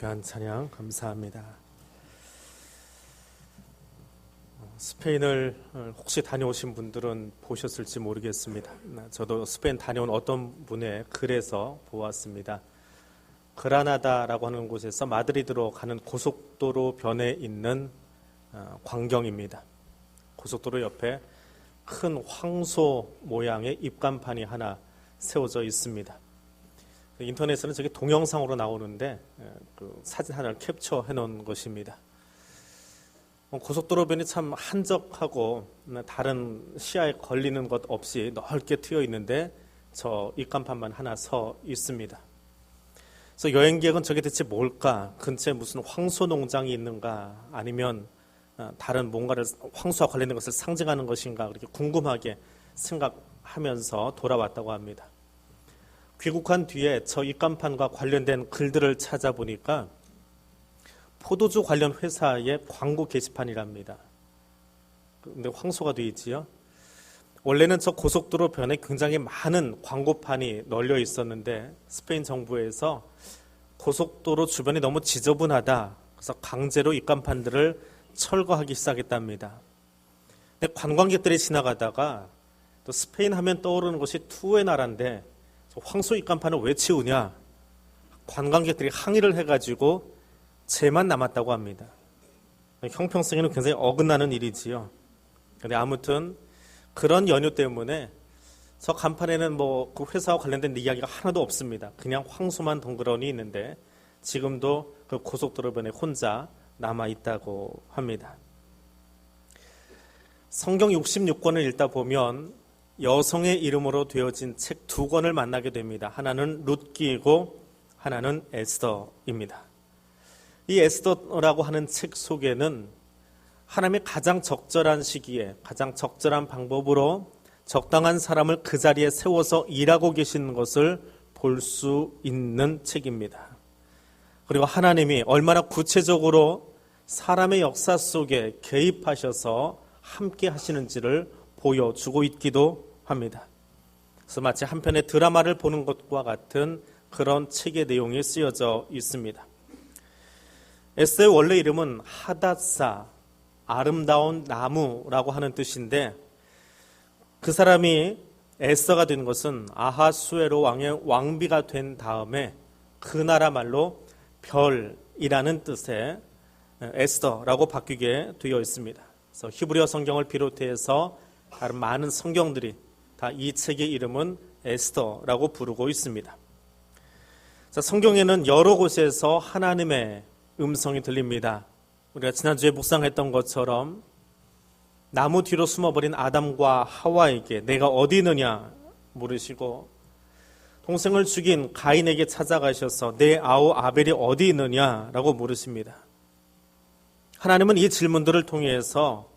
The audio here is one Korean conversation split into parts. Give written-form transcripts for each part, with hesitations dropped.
귀한 찬양 감사합니다. 스페인을 혹시 다녀오신 분들은 보셨을지 모르겠습니다. 저도 스페인 다녀온 어떤 분의 글에서 보았습니다. 그라나다라고 하는 곳에서 마드리드로 가는 고속도로 변에 있는 광경입니다. 고속도로 옆에 큰 황소 모양의 입간판이 하나 세워져 있습니다. 인터넷에는 저게 동영상으로 나오는데 그 사진 하나를 캡처해 놓은 것입니다. 고속도로변이 참 한적하고 다른 시야에 걸리는 것 없이 넓게 트여 있는데 저 입간판만 하나 서 있습니다. 그래서 여행객은 저게 대체 뭘까? 근처에 무슨 황소 농장이 있는가? 아니면 다른 뭔가를 황소와 관련된 것을 상징하는 것인가? 그렇게 궁금하게 생각하면서 돌아왔다고 합니다. 귀국한 뒤에 저 입간판과 관련된 글들을 찾아보니까 포도주 관련 회사의 광고 게시판이랍니다. 근데 황소가 되어 있지요. 원래는 저 고속도로 변에 굉장히 많은 광고판이 널려 있었는데 스페인 정부에서 고속도로 주변이 너무 지저분하다. 그래서 강제로 입간판들을 철거하기 시작했답니다. 근데 관광객들이 지나가다가 또 스페인 하면 떠오르는 것이 투의 나라인데 황소 입간판을 왜 치우냐? 관광객들이 항의를 해가지고 죄만 남았다고 합니다. 형평성에는 굉장히 어긋나는 일이지요. 근데 아무튼 그런 연유 때문에 저 간판에는 그 회사와 관련된 이야기가 하나도 없습니다. 그냥 황소만 덩그러니 있는데 지금도 그 고속도로변에 혼자 남아 있다고 합니다. 성경 66권을 읽다 보면 여성의 이름으로 되어진 책 2권을 만나게 됩니다. 하나는 룻기이고 하나는 에스더입니다. 이 에스더라고 하는 책 속에는 하나님의 가장 적절한 시기에 가장 적절한 방법으로 적당한 사람을 그 자리에 세워서 일하고 계시는 것을 볼 수 있는 책입니다. 그리고 하나님이 얼마나 구체적으로 사람의 역사 속에 개입하셔서 함께 하시는지를 보여주고 있기도 합니다. 그래서 마치 한 편의 드라마를 보는 것과 같은 그런 책의 내용이 쓰여져 있습니다. 에스더의 원래 이름은 하닷사, 아름다운 나무라고 하는 뜻인데 그 사람이 에스더가 된 것은 아하수에로 왕의 왕비가 된 다음에 그 나라 말로 별이라는 뜻의 에스더라고 바뀌게 되어 있습니다. 그래서 히브리어 성경을 비롯해서 다른 많은 성경들이 다 이 책의 이름은 에스더라고 부르고 있습니다. 자, 성경에는 여러 곳에서 하나님의 음성이 들립니다. 우리가 지난주에 묵상했던 것처럼 나무 뒤로 숨어버린 아담과 하와에게 내가 어디 있느냐 물으시고 동생을 죽인 가인에게 찾아가셔서 내 아우 아벨이 어디 있느냐라고 물으십니다. 하나님은 이 질문들을 통해서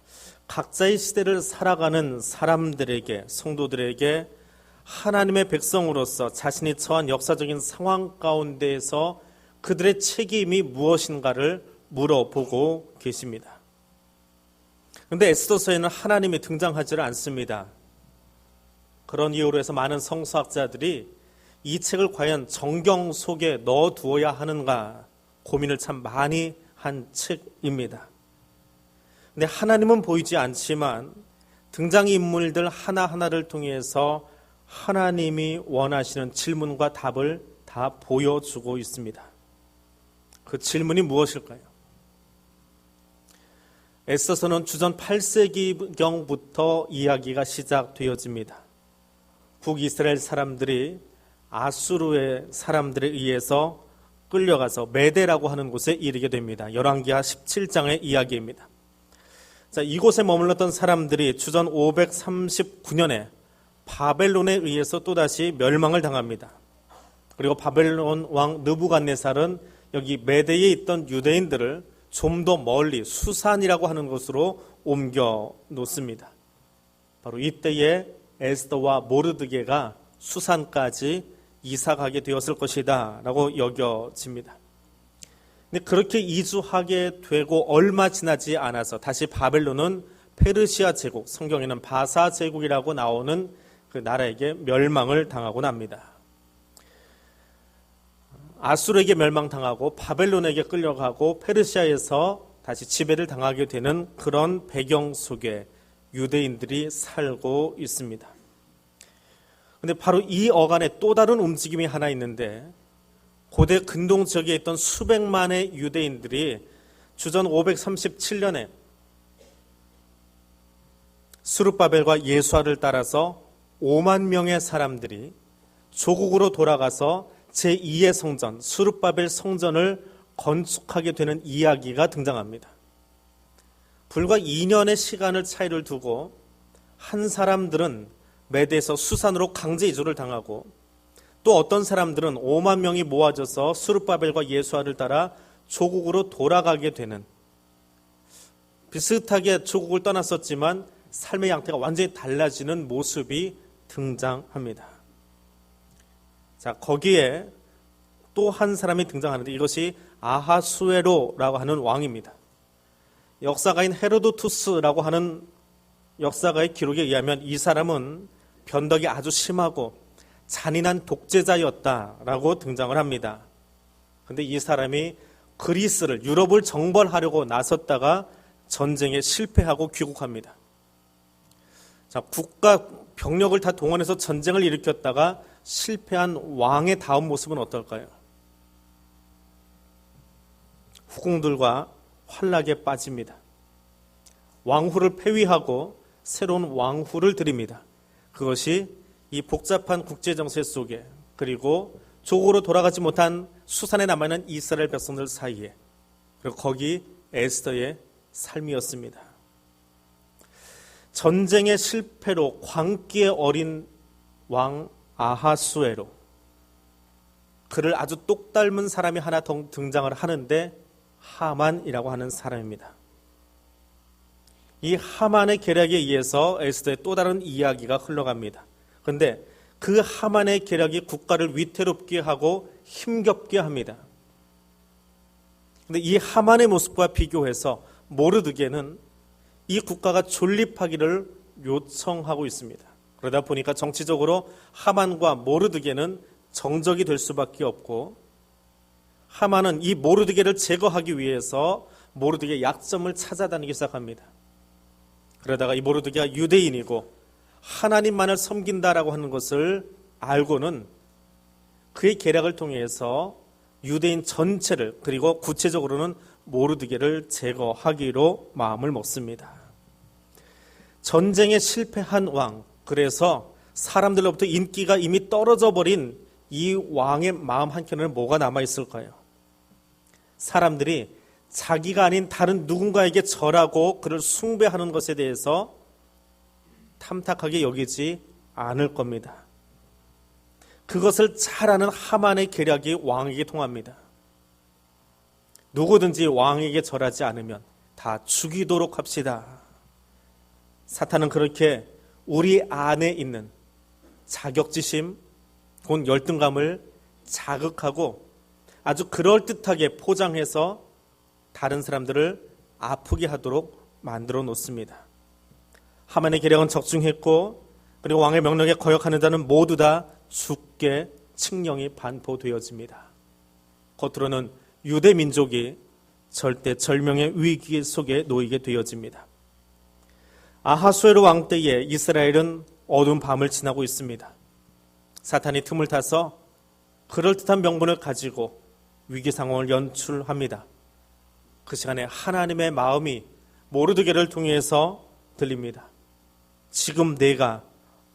각자의 시대를 살아가는 사람들에게, 성도들에게 하나님의 백성으로서 자신이 처한 역사적인 상황 가운데에서 그들의 책임이 무엇인가를 물어보고 계십니다. 그런데 에스더서에는 하나님이 등장하지 않습니다. 그런 이유로 해서 많은 성서학자들이 이 책을 과연 정경 속에 넣어두어야 하는가 고민을 참 많이 한 책입니다. 근데 하나님은 보이지 않지만 등장인물들 하나하나를 통해서 하나님이 원하시는 질문과 답을 다 보여주고 있습니다. 그 질문이 무엇일까요? 에스더서는 주전 8세기경부터 이야기가 시작되어집니다. 북이스라엘 사람들이 아수르의 사람들에 의해서 끌려가서 메대라고 하는 곳에 이르게 됩니다. 열왕기하 17장의 이야기입니다. 자, 이곳에 머물렀던 사람들이 주전 539년에 바벨론에 의해서 또다시 멸망을 당합니다. 그리고 바벨론 왕 느부갓네살은 여기 메대에 있던 유대인들을 좀 더 멀리 수산이라고 하는 곳으로 옮겨 놓습니다. 바로 이때에 에스더와 모르드게가 수산까지 이사가게 되었을 것이다 라고 여겨집니다. 근데 그렇게 이주하게 되고 얼마 지나지 않아서 다시 바벨론은 페르시아 제국, 성경에는 바사 제국이라고 나오는 그 나라에게 멸망을 당하고 납니다. 아수르에게 멸망당하고 바벨론에게 끌려가고 페르시아에서 다시 지배를 당하게 되는 그런 배경 속에 유대인들이 살고 있습니다. 그런데 바로 이 어간에 또 다른 움직임이 하나 있는데, 고대 근동 지역에 있던 수백만의 유대인들이 주전 537년에 스룹바벨과 예수아를 따라서 5만 명의 사람들이 조국으로 돌아가서 제2의 성전, 스룹바벨 성전을 건축하게 되는 이야기가 등장합니다. 불과 2년의 시간을 차이를 두고 한 사람들은 메대에서 수산으로 강제 이주를 당하고, 또 어떤 사람들은 5만 명이 모아져서 스룹바벨과 예수아를 따라 조국으로 돌아가게 되는, 비슷하게 조국을 떠났었지만 삶의 양태가 완전히 달라지는 모습이 등장합니다. 자, 거기에 또 한 사람이 등장하는데, 이것이 아하수에로라고 하는 왕입니다. 역사가인 헤로도투스라고 하는 역사가의 기록에 의하면 이 사람은 변덕이 아주 심하고 잔인한 독재자였다라고 등장을 합니다. 그런데 이 사람이 그리스를, 유럽을 정벌하려고 나섰다가 전쟁에 실패하고 귀국합니다. 자, 국가 병력을 다 동원해서 전쟁을 일으켰다가 실패한 왕의 다음 모습은 어떨까요? 후궁들과 환락에 빠집니다. 왕후를 폐위하고 새로운 왕후를 들입니다. 그것이 이 복잡한 국제정세 속에, 그리고 조국으로 돌아가지 못한 수산에 남아있는 이스라엘 백성들 사이에, 그리고 거기 에스더의 삶이었습니다. 전쟁의 실패로 광기에 어린 왕 아하수에로, 그를 아주 똑 닮은 사람이 하나 더 등장을 하는데 하만이라고 하는 사람입니다. 이 하만의 계략에 의해서 에스더의 또 다른 이야기가 흘러갑니다. 그런데 그 하만의 계략이 국가를 위태롭게 하고 힘겹게 합니다. 그런데 이 하만의 모습과 비교해서 모르드게는 이 국가가 존립하기를 요청하고 있습니다. 그러다 보니까 정치적으로 하만과 모르드게는 정적이 될 수밖에 없고, 하만은 이 모르드게를 제거하기 위해서 모르드게의 약점을 찾아다니기 시작합니다. 그러다가 이 모르드게가 유대인이고 하나님만을 섬긴다라고 하는 것을 알고는 그의 계략을 통해서 유대인 전체를, 그리고 구체적으로는 모르드게를 제거하기로 마음을 먹습니다. 전쟁에 실패한 왕, 그래서 사람들로부터 인기가 이미 떨어져 버린 이 왕의 마음 한켠에는 뭐가 남아있을까요? 사람들이 자기가 아닌 다른 누군가에게 절하고 그를 숭배하는 것에 대해서 탐탁하게 여기지 않을 겁니다. 그것을 잘 아는 하만의 계략이 왕에게 통합니다. 누구든지 왕에게 절하지 않으면 다 죽이도록 합시다. 사탄은 그렇게 우리 안에 있는 자격지심, 곧 열등감을 자극하고 아주 그럴듯하게 포장해서 다른 사람들을 아프게 하도록 만들어 놓습니다. 하만의 계략은 적중했고, 그리고 왕의 명령에 거역하는 자는 모두 다 죽게 칙령이 반포되어집니다. 겉으로는 유대 민족이 절대 절명의 위기 속에 놓이게 되어집니다. 아하수에로 왕 때에 이스라엘은 어두운 밤을 지나고 있습니다. 사탄이 틈을 타서 그럴듯한 명분을 가지고 위기 상황을 연출합니다. 그 시간에 하나님의 마음이 모르드게를 통해서 들립니다. 지금 내가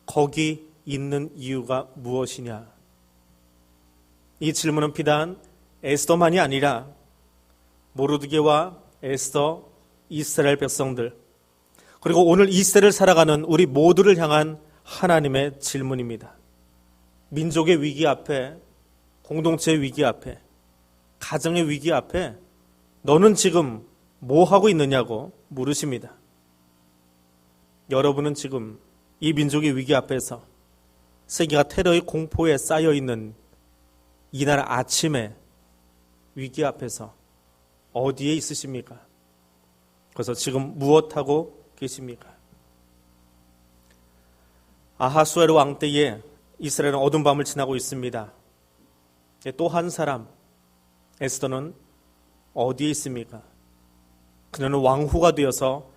거기 있는 이유가 무엇이냐? 이 질문은 비단 에스더만이 아니라 모르드게와 에스더, 이스라엘 백성들, 그리고 오늘 이 시대를 살아가는 우리 모두를 향한 하나님의 질문입니다. 민족의 위기 앞에, 공동체의 위기 앞에, 가정의 위기 앞에 너는 지금 뭐 하고 있느냐고 물으십니다. 여러분은 지금 이 민족의 위기 앞에서, 세계가 테러의 공포에 쌓여있는 이날 아침에 위기 앞에서 어디에 있으십니까? 그래서 지금 무엇하고 계십니까? 아하수에로 왕 때에 이스라엘은 어두운 밤을 지나고 있습니다. 또 한 사람 에스더는 어디에 있습니까? 그녀는 왕후가 되어서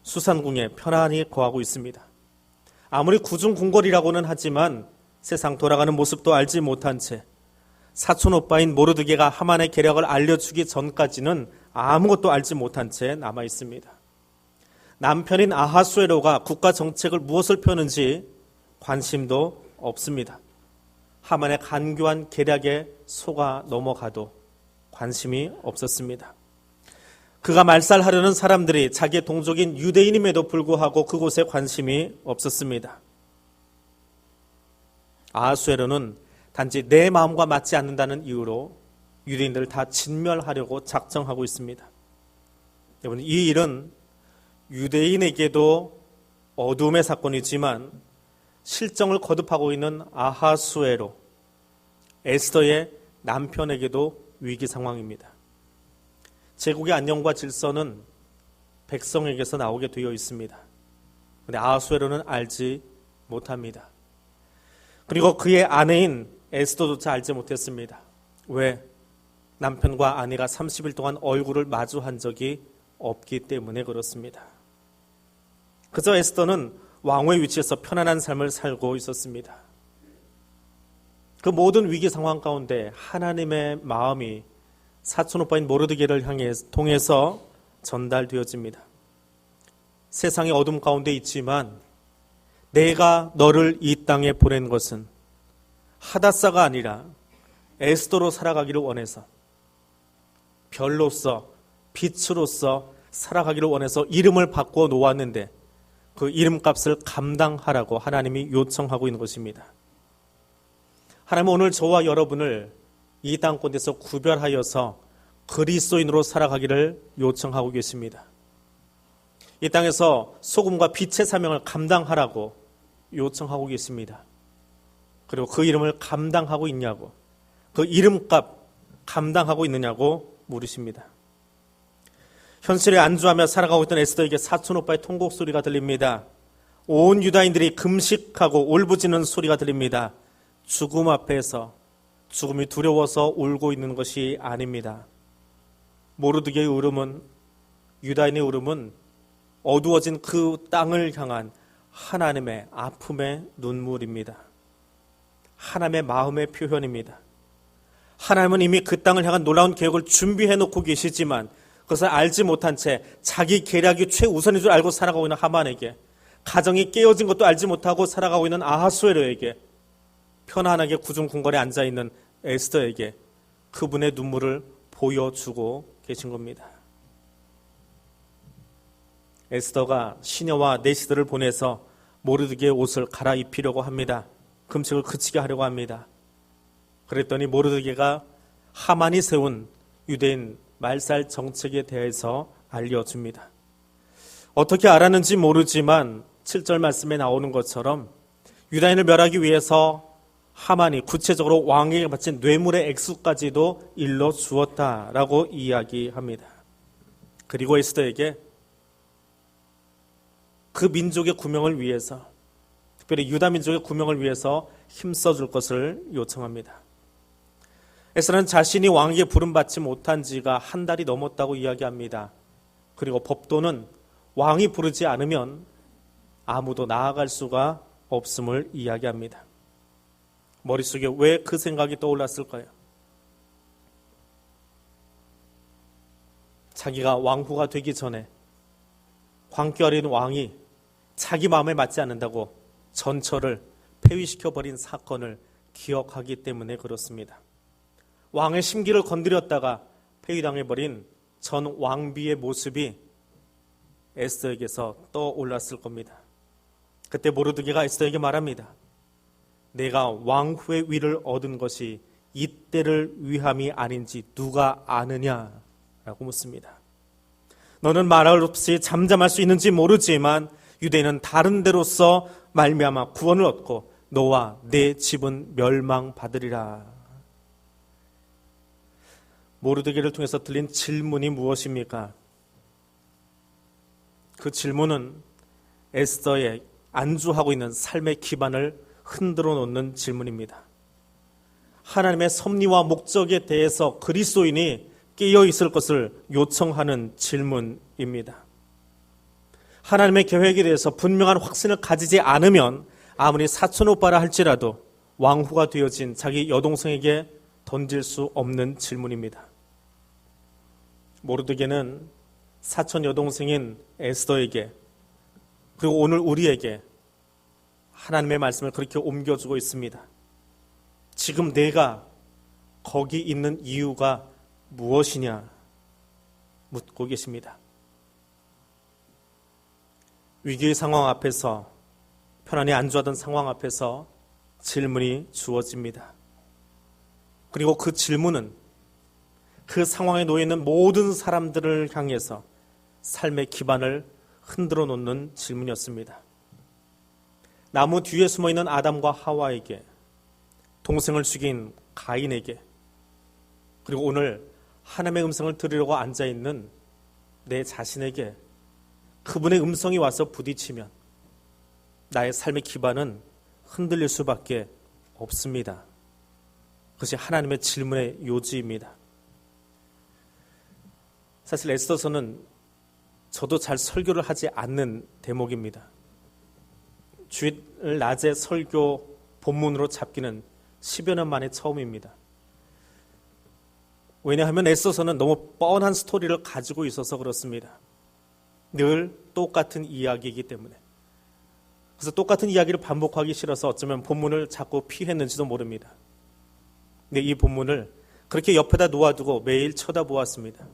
수산궁에 편안히 거하고 있습니다. 아무리 구중궁궐이라고는 하지만 세상 돌아가는 모습도 알지 못한 채 사촌 오빠인 모르드게가 하만의 계략을 알려주기 전까지는 아무것도 알지 못한 채 남아 있습니다. 남편인 아하수에로가 국가 정책을 무엇을 펴는지 관심도 없습니다. 하만의 간교한 계략에 속아 넘어가도 관심이 없었습니다. 그가 말살하려는 사람들이 자기의 동족인 유대인임에도 불구하고 그곳에 관심이 없었습니다. 아하수에로는 단지 내 마음과 맞지 않는다는 이유로 유대인들을 다 진멸하려고 작정하고 있습니다. 여러분, 이 일은 유대인에게도 어둠의 사건이지만 실정을 거듭하고 있는 아하수에로, 에스더의 남편에게도 위기 상황입니다. 제국의 안녕과 질서는 백성에게서 나오게 되어 있습니다. 그런데 아하수에로는 알지 못합니다. 그리고 그의 아내인 에스더조차 알지 못했습니다. 왜? 남편과 아내가 30일 동안 얼굴을 마주한 적이 없기 때문에 그렇습니다. 그저 에스더는 왕후의 위치에서 편안한 삶을 살고 있었습니다. 그 모든 위기 상황 가운데 하나님의 마음이 사촌오빠인 모르드게를 통해서 전달되어집니다. 세상의 어둠 가운데 있지만 내가 너를 이 땅에 보낸 것은 하다사가 아니라 에스더로 살아가기를 원해서, 별로서, 빛으로서 살아가기를 원해서 이름을 바꿔 놓았는데 그 이름값을 감당하라고 하나님이 요청하고 있는 것입니다. 하나님은 오늘 저와 여러분을 이 땅곳에서 구별하여서 그리스도인으로 살아가기를 요청하고 계십니다. 이 땅에서 소금과 빛의 사명을 감당하라고 요청하고 계십니다. 그리고 그 이름을 감당하고 있냐고, 그 이름값 감당하고 있느냐고 물으십니다. 현실에 안주하며 살아가고 있던 에스더에게 사촌오빠의 통곡 소리가 들립니다. 온 유다인들이 금식하고 울부짖는 소리가 들립니다. 죽음 앞에서 죽음이 두려워서 울고 있는 것이 아닙니다. 모르드게의 울음은, 유다인의 울음은 어두워진 그 땅을 향한 하나님의 아픔의 눈물입니다. 하나님의 마음의 표현입니다. 하나님은 이미 그 땅을 향한 놀라운 계획을 준비해 놓고 계시지만 그것을 알지 못한 채 자기 계략이 최우선인 줄 알고 살아가고 있는 하만에게, 가정이 깨어진 것도 알지 못하고 살아가고 있는 아하수에로에게, 편안하게 구중궁궐에 앉아있는 에스더에게 그분의 눈물을 보여주고 계신 겁니다. 에스더가 시녀와 내시들을 보내서 모르드게의 옷을 갈아입히려고 합니다. 금식을 그치게 하려고 합니다. 그랬더니 모르드게가 하만이 세운 유대인 말살 정책에 대해서 알려줍니다. 어떻게 알았는지 모르지만 7절 말씀에 나오는 것처럼 유다인을 멸하기 위해서 하만이 구체적으로 왕에게 바친 뇌물의 액수까지도 일러주었다라고 이야기합니다. 그리고 에스더에게 그 민족의 구명을 위해서, 특별히 유다 민족의 구명을 위해서 힘써줄 것을 요청합니다. 에스더는 자신이 왕에게 부름받지 못한 지가 한 달이 넘었다고 이야기합니다. 그리고 법도는 왕이 부르지 않으면 아무도 나아갈 수가 없음을 이야기합니다. 머릿속에 왜 그 생각이 떠올랐을까요? 자기가 왕후가 되기 전에 광기 어린 왕이 자기 마음에 맞지 않는다고 전처를 폐위시켜버린 사건을 기억하기 때문에 그렇습니다. 왕의 심기를 건드렸다가 폐위당해버린 전 왕비의 모습이 에스더에게서 떠올랐을 겁니다. 그때 모르드게가 에스더에게 말합니다. 내가 왕후의 위를 얻은 것이 이때를 위함이 아닌지 누가 아느냐라고 묻습니다. 너는 말할 없이 잠잠할 수 있는지 모르지만 유대인은 다른 데로서 말미암아 구원을 얻고 너와 내 집은 멸망받으리라. 모르드게를 통해서 들린 질문이 무엇입니까? 그 질문은 에스더의 안주하고 있는 삶의 기반을 흔들어 놓는 질문입니다. 하나님의 섭리와 목적에 대해서 그리스도인이 깨어 있을 것을 요청하는 질문입니다. 하나님의 계획에 대해서 분명한 확신을 가지지 않으면 아무리 사촌 오빠라 할지라도 왕후가 되어진 자기 여동생에게 던질 수 없는 질문입니다. 모르드게는 사촌 여동생인 에스더에게 그리고 오늘 우리에게 하나님의 말씀을 그렇게 옮겨주고 있습니다. 지금 내가 거기 있는 이유가 무엇이냐 묻고 계십니다. 위기의 상황 앞에서 편안히 안주하던 상황 앞에서 질문이 주어집니다. 그리고 그 질문은 그 상황에 놓여 있는 모든 사람들을 향해서 삶의 기반을 흔들어 놓는 질문이었습니다. 나무 뒤에 숨어 있는 아담과 하와에게, 동생을 죽인 가인에게, 그리고 오늘 하나님의 음성을 들으려고 앉아 있는 내 자신에게 그분의 음성이 와서 부딪히면 나의 삶의 기반은 흔들릴 수밖에 없습니다. 그것이 하나님의 질문의 요지입니다. 사실 에스더서는 저도 잘 설교를 하지 않는 대목입니다. 주일 낮에 설교 본문으로 잡기는 10여 년 만에 처음입니다. 왜냐하면 에스더서는 너무 뻔한 스토리를 가지고 있어서 그렇습니다. 늘 똑같은 이야기이기 때문에. 그래서 똑같은 이야기를 반복하기 싫어서 어쩌면 본문을 자꾸 피했는지도 모릅니다. 근데 이 본문을 그렇게 옆에다 놓아두고 매일 쳐다보았습니다.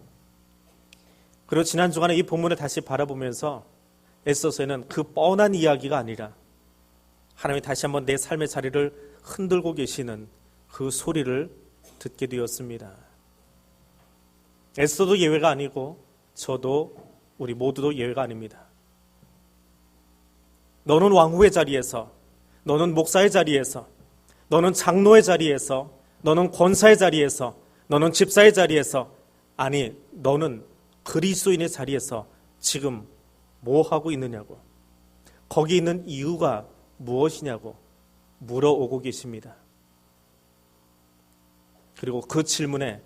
그리고 지난 주간에 이 본문을 다시 바라보면서 에스더서에는 그 뻔한 이야기가 아니라 하나님이 다시 한번 내 삶의 자리를 흔들고 계시는 그 소리를 듣게 되었습니다. 에스더도 예외가 아니고 저도 우리 모두도 예외가 아닙니다. 너는 왕후의 자리에서, 너는 목사의 자리에서, 너는 장로의 자리에서, 너는 권사의 자리에서, 너는 집사의 자리에서, 아니 너는 그리스도인의 자리에서 지금 뭐 하고 있느냐고, 거기 있는 이유가 무엇이냐고 물어오고 계십니다. 그리고 그 질문에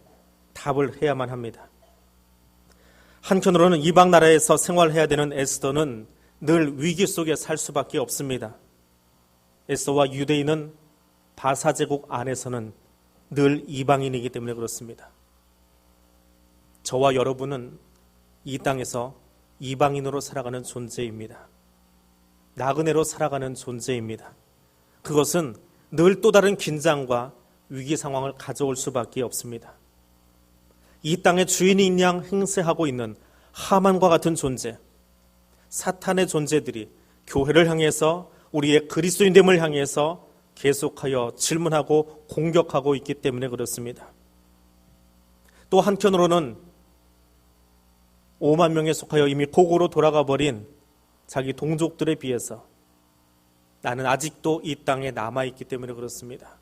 답을 해야만 합니다. 한편으로는 이방 나라에서 생활해야 되는 에스더는 늘 위기 속에 살 수밖에 없습니다. 에스더와 유대인은 바사제국 안에서는 늘 이방인이기 때문에 그렇습니다. 저와 여러분은 이 땅에서 이방인으로 살아가는 존재입니다. 나그네로 살아가는 존재입니다. 그것은 늘 또 다른 긴장과 위기 상황을 가져올 수밖에 없습니다. 이 땅의 주인인 양 행세하고 있는 하만과 같은 존재, 사탄의 존재들이 교회를 향해서 우리의 그리스도인됨을 향해서 계속하여 질문하고 공격하고 있기 때문에 그렇습니다. 또 한편으로는 5만 명에 속하여 이미 고고로 돌아가 버린 자기 동족들에 비해서 나는 아직도 이 땅에 남아있기 때문에 그렇습니다.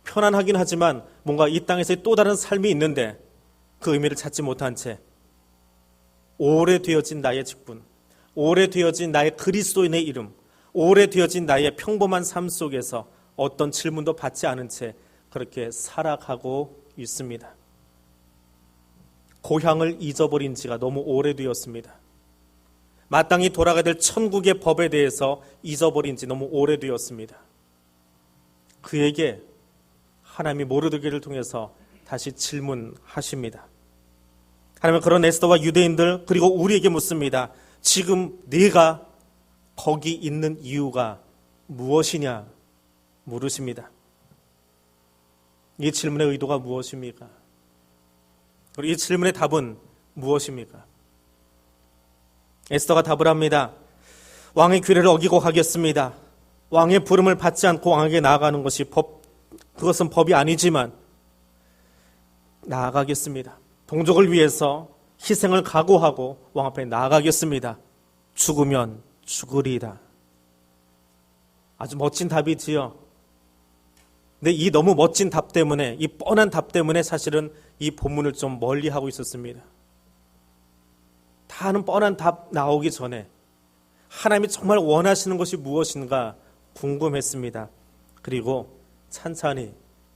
편안하긴 하지만 뭔가 이 땅에서의 또 다른 삶이 있는데 그 의미를 찾지 못한 채 오래되어진 나의 직분, 오래되어진 나의 그리스도인의 이름, 오래되어진 나의 평범한 삶 속에서 어떤 질문도 받지 않은 채 그렇게 살아가고 있습니다. 고향을 잊어버린 지가 너무 오래되었습니다. 마땅히 돌아가야 될 천국의 법에 대해서 잊어버린 지 너무 오래되었습니다. 그에게 하나님이 모르드게를 통해서 다시 질문하십니다. 하나님은 그런 에스더와 유대인들 그리고 우리에게 묻습니다. 지금 네가 거기 있는 이유가 무엇이냐 물으십니다. 이 질문의 의도가 무엇입니까? 그리고 이 질문의 답은 무엇입니까? 에스더가 답을 합니다. 왕의 규례를 어기고 가겠습니다. 왕의 부름을 받지 않고 왕에게 나아가는 것이 그것은 법이 아니지만 나아가겠습니다. 동족을 위해서 희생을 각오하고 왕 앞에 나아가겠습니다. 죽으면 죽으리이다. 아주 멋진 답이지요. 근데 이 너무 멋진 답 때문에, 이 뻔한 답 때문에 사실은 이 본문을 좀 멀리하고 있었습니다. 다 아는 뻔한 답 나오기 전에 하나님이 정말 원하시는 것이 무엇인가 궁금했습니다. 그리고 찬찬히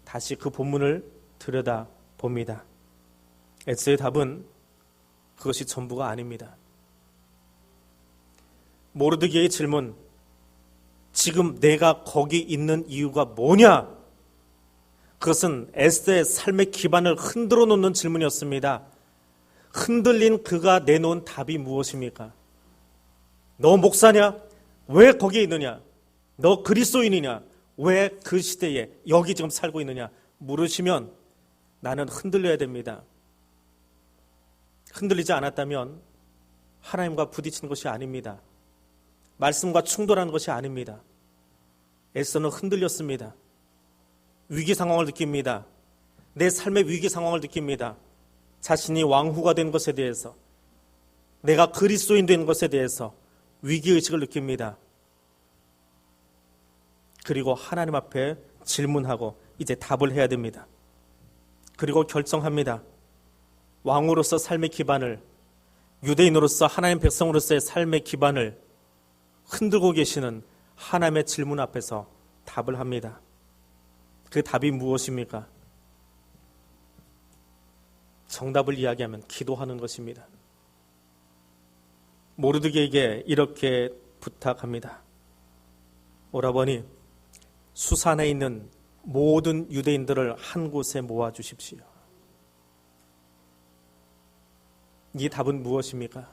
다시 그 본문을 들여다봅니다. 에스더의 답은 그것이 전부가 아닙니다. 모르드게의 질문, 지금 내가 거기 있는 이유가 뭐냐? 그것은 에스더의 삶의 기반을 흔들어 놓는 질문이었습니다. 흔들린 그가 내놓은 답이 무엇입니까? 너 목사냐? 왜 거기에 있느냐? 너 그리스도인이냐? 왜 그 시대에 여기 지금 살고 있느냐? 물으시면 나는 흔들려야 됩니다. 흔들리지 않았다면 하나님과 부딪히는 것이 아닙니다. 말씀과 충돌하는 것이 아닙니다. 에스더는 흔들렸습니다. 위기 상황을 느낍니다. 내 삶의 위기 상황을 느낍니다. 자신이 왕후가 된 것에 대해서, 내가 그리스도인 된 것에 대해서 위기의식을 느낍니다. 그리고 하나님 앞에 질문하고 이제 답을 해야 됩니다. 그리고 결정합니다. 왕으로서 삶의 기반을, 유대인으로서 하나님 백성으로서의 삶의 기반을 흔들고 계시는 하나님의 질문 앞에서 답을 합니다. 그 답이 무엇입니까? 정답을 이야기하면 기도하는 것입니다. 모르드게에게 이렇게 부탁합니다. 오라버니, 수산에 있는 모든 유대인들을 한 곳에 모아주십시오. 이 답은 무엇입니까?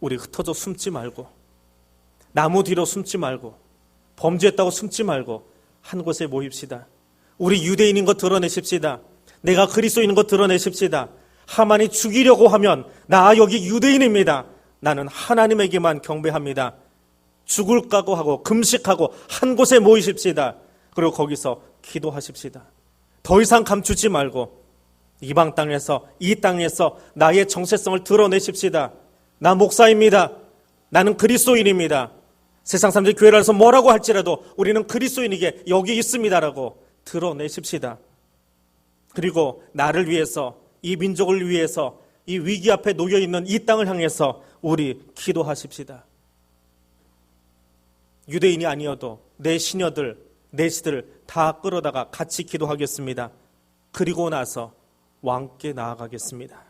우리 흩어져 숨지 말고, 나무 뒤로 숨지 말고, 범죄했다고 숨지 말고 한 곳에 모입시다. 우리 유대인인 것 드러내십시다. 내가 그리스도인인 것 드러내십시다. 하만이 죽이려고 하면 나 여기 유대인입니다. 나는 하나님에게만 경배합니다. 죽을 각오하고 금식하고 한 곳에 모이십시다. 그리고 거기서 기도하십시다. 더 이상 감추지 말고 이방 땅에서, 이 땅에서 나의 정체성을 드러내십시다. 나 목사입니다. 나는 그리스도인입니다. 세상 사람들이 교회를 와서 뭐라고 할지라도 우리는 그리스도인에게 여기 있습니다라고 드러내십시다. 그리고 나를 위해서, 이 민족을 위해서, 이 위기 앞에 놓여있는 이 땅을 향해서 우리 기도하십시다. 유대인이 아니어도 내 시녀들, 내 시들 다 끌어다가 같이 기도하겠습니다. 그리고 나서 왕께 나아가겠습니다.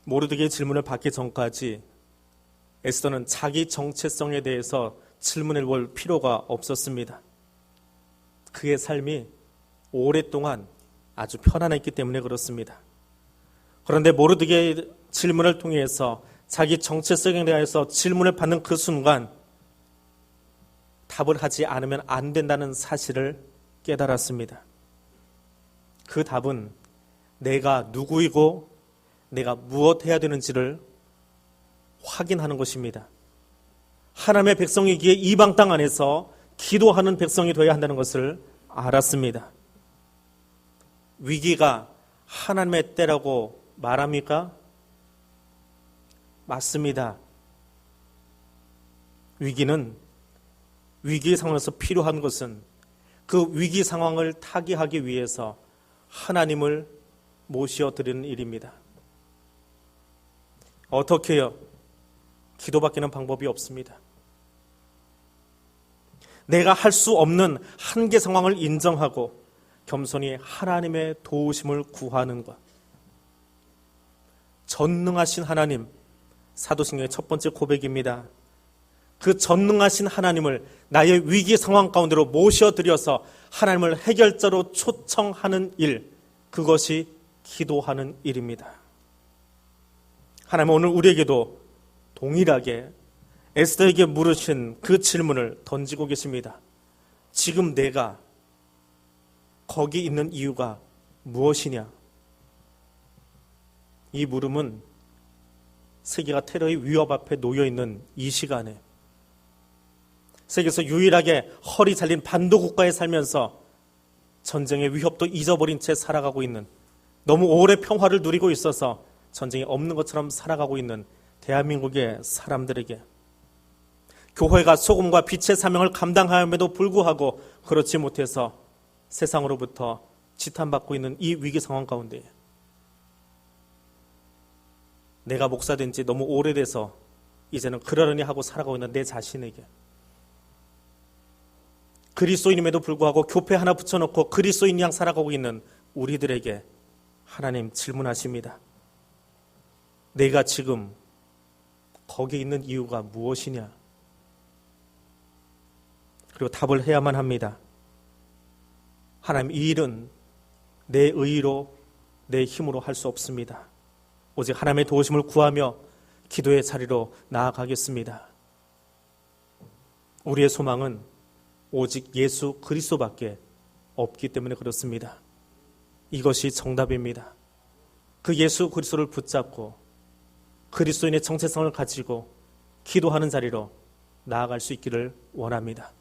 모르드게의 질문을 받기 전까지 에스더는 자기 정체성에 대해서 질문해 볼 필요가 없었습니다. 그의 삶이 오랫동안 아주 편안했기 때문에 그렇습니다. 그런데 모르드게의 질문을 통해서 자기 정체성에 대해서 질문을 받는 그 순간 답을 하지 않으면 안 된다는 사실을 깨달았습니다. 그 답은 내가 누구이고 내가 무엇 해야 되는지를 확인하는 것입니다. 하나님의 백성이기에 이방 땅 안에서 기도하는 백성이 되어야 한다는 것을 알았습니다. 위기가 하나님의 때라고 말합니까? 맞습니다. 위기는 위기의 상황에서 필요한 것은 그 위기 상황을 타개하기 위해서 하나님을 모셔드리는 일입니다. 어떻게 해요? 기도밖에는 방법이 없습니다. 내가 할 수 없는 한계 상황을 인정하고 겸손히 하나님의 도우심을 구하는 것. 전능하신 하나님, 사도신경의 첫 번째 고백입니다. 그 전능하신 하나님을 나의 위기 상황 가운데로 모셔드려서 하나님을 해결자로 초청하는 일, 그것이 기도하는 일입니다. 하나님은 오늘 우리에게도 동일하게 에스더에게 물으신 그 질문을 던지고 계십니다. 지금 내가 거기 있는 이유가 무엇이냐? 이 물음은 세계가 테러의 위협 앞에 놓여있는 이 시간에 세계에서 유일하게 허리 잘린 반도 국가에 살면서 전쟁의 위협도 잊어버린 채 살아가고 있는, 너무 오래 평화를 누리고 있어서 전쟁이 없는 것처럼 살아가고 있는 대한민국의 사람들에게, 교회가 소금과 빛의 사명을 감당함에도 불구하고 그렇지 못해서 세상으로부터 지탄받고 있는 이 위기 상황 가운데 내가 목사된 지 너무 오래돼서 이제는 그러려니 하고 살아가고 있는 내 자신에게 그리스도인임에도 불구하고 교패 하나 붙여놓고 그리스도인 양 살아가고 있는 우리들에게 하나님 질문하십니다. 내가 지금 거기 있는 이유가 무엇이냐? 그리고 답을 해야만 합니다. 하나님, 이 일은 내 의로, 내 힘으로 할 수 없습니다. 오직 하나님의 도우심을 구하며 기도의 자리로 나아가겠습니다. 우리의 소망은 오직 예수 그리스도밖에 없기 때문에 그렇습니다. 이것이 정답입니다. 그 예수 그리스도를 붙잡고 그리스도인의 정체성을 가지고 기도하는 자리로 나아갈 수 있기를 원합니다.